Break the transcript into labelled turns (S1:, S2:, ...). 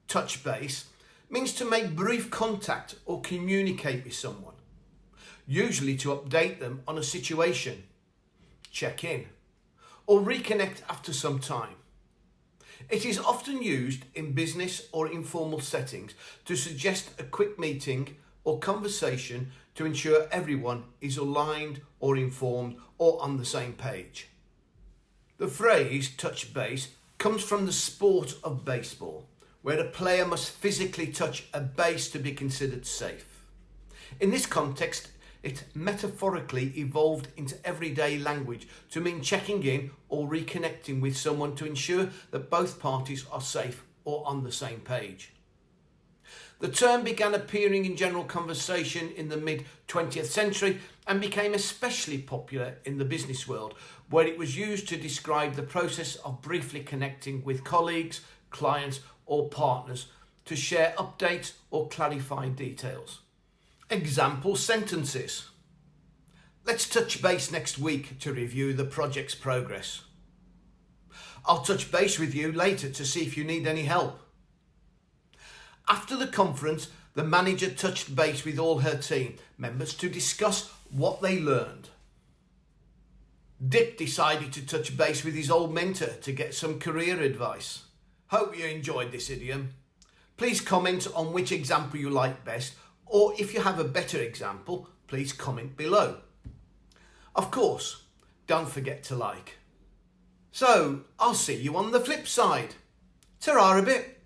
S1: touch base, means to make brief contact or communicate with someone, usually to update them on a situation, check in, or reconnect after some time. It is often used in business or informal settings to suggest a quick meeting or conversation to ensure everyone is aligned or informed or on the same page. The phrase touch base comes from the sport of baseball, where a player must physically touch a base to be considered safe. In this context, it metaphorically evolved into everyday language to mean checking in or reconnecting with someone to ensure that both parties are safe or on the same page. The term began appearing in general conversation in the mid-20th century and became especially popular in the business world, where it was used to describe the process of briefly connecting with colleagues, clients or partners to share updates or clarify details. Example sentences. Let's touch base next week to review the project's progress. I'll touch base with you later to see if you need any help. After the conference, the manager touched base with all her team members to discuss what they learned. Dick decided to touch base with his old mentor to get some career advice. Hope you enjoyed this idiom. Please comment on which example you like best, or if you have a better example, please comment below. Of course, don't forget to like. So, I'll see you on the flip side. Ta-ra a bit.